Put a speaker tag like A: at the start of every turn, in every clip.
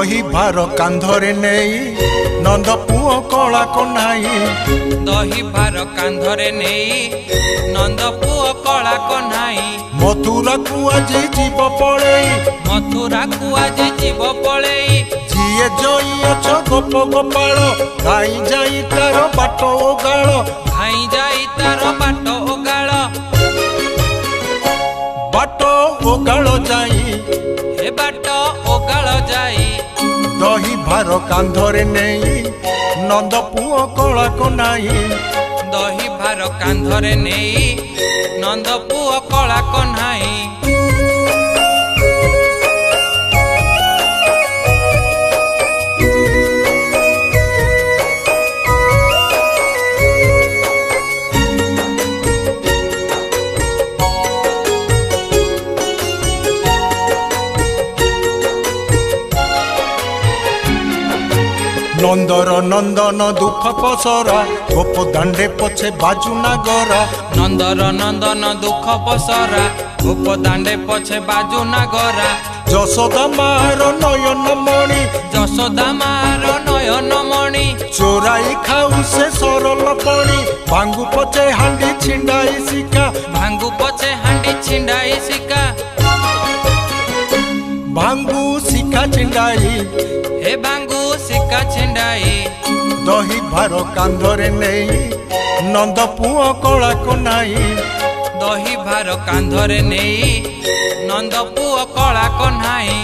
A: दही भार कांधरे नहीं नंद पुओ कला कन्हाई
B: दही भार कांधरे नहीं नंद पुओ कला कन्हाई
A: मथुरा को आज जीव पड़े
B: मथुरा को आज जीव पड़े
A: जीए जई अछ गोप गोपाल खाई जाई तार बाट ओगाल
B: खाई जाई तार बाट ओगाल
A: बाट ओगाल जाई
B: हे बाट ओगाल जाई
A: दही भार कांधरे नहीं नंद पुओ कला कन्हाई
B: दही भार कांधरे नहीं नंद पुओ कला कन्हाई
A: नंदर नंदन दुख पसरा गोप दांडे पछे बाजू नागरा
B: नंदर नंदन दुख पसरा गोप दांडे पछे बाजू नागरा
A: यशोदा मार नयन मणि
B: यशोदा मार नयन मणि
A: चोराई खाऊ से सरल पणी भांगू पछे हांडी छिंडाई सिका
B: भांगू पछे हांडी छिंडाई सिका
A: भांगू सिका छिंडाई
B: हे भांगू सिका छिंडाई
A: दही भार कांधरे नहीं नंद पुओ कला कन्हाई
B: दही भार कांधरे नहीं नंद पुओ कला कन्हाई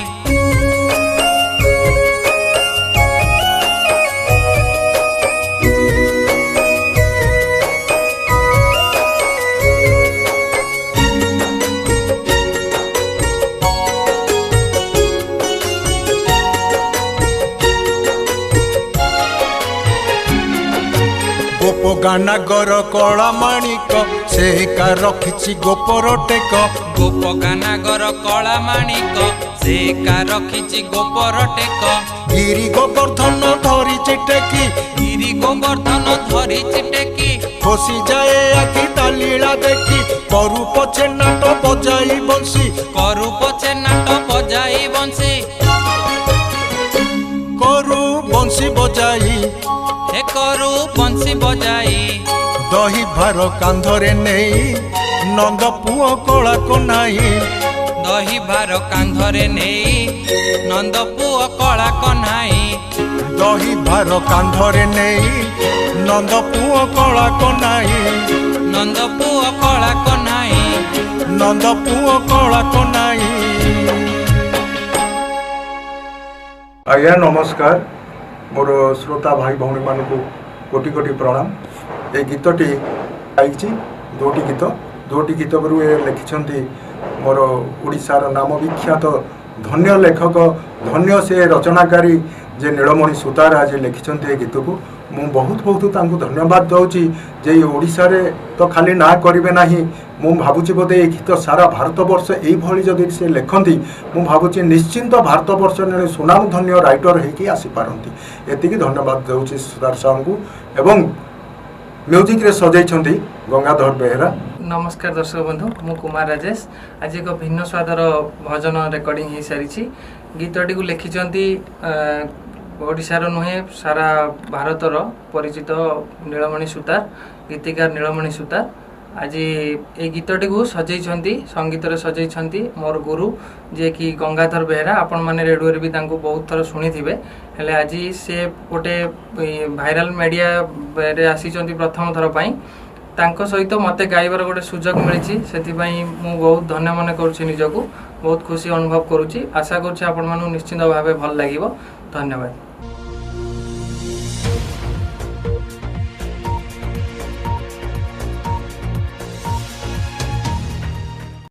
A: गोप गानागर कला माणिक से का रखिछि गोपर टेक
B: गोप गानागर कला माणिक से का रखिछि गोपर टेक
A: गिरी गोवर्धन धरी चिटेकी
B: गिरी गोवर्धन धरी चिटेकी
A: खोसी जाए आखि तालीला देखी करू पछे नाट बजाई बंसी
B: करू पछे नाट बजाई बंसी
A: करू बंसी बजाई
B: हे करू बंसी बजाई
A: दही भार कांधरे नहीं नंद पुओ कला कन्हाई
B: दही भार कांधरे नहीं नंद पुओ कला कन्हाई
A: दही भार कांधरे नहीं नंद पुओ कला कन्हाई
B: नंद पुओ कला कन्हाई
A: नंद पुओ कला कन्हाई। आज्ञा नमस्कार मोर श्रोता भाई भौणी मान कोटि कोटि प्रणाम। ये गीतटी आई दुटी गीत पर लिखिं मोर उड़ीसार नाम विख्यात धन्य लेखक धन्य से रचनाकारी जे नीलमणि सुतार आज लिखिं गीत को मु बहुत बहुत धन्यवाद दूची जे ओडिशा रे तो खाली ना करेंगे ना मु भावुची बोधे ये गीत सारा भारत वर्ष यही जदि से लिखती मु भावुची निश्चिंत भारत वर्ष सुनाम धन्य राइटर होगी आसीपारती एति धन्यवाद दूची सुतार साहू को एवं म्यूजिक रे सजाई गंगाधर बेहेरा।
C: नमस्कार दर्शक बंधु मु कुमार राजेश आज एक भिन्न स्वादर भजन रेकर्डिंग हो सारी गीतटी को लिखिं ओडिशार नुहे सारा भारतर परिचित नीलमणि सुतार गीतिकार नीलमणि सुतार आज ये गीतटी को सजाई संगीत सजाई मोर गुरु जे कि गंगाधर बेहेरा आपण मैंने रेडियो भी बहुत थर शुणी थे हेले आज से गोटे भाइराल मीडिया रे आसी प्रथम थर तांको सहित मते गाइबार गोटे सुजोग मिली से बहुत धन्य मन करुँच निजक बहुत खुशी अनुभव करुँच आशा करुँच आपण निश्चिंत भाव भल लगे धन्यवाद।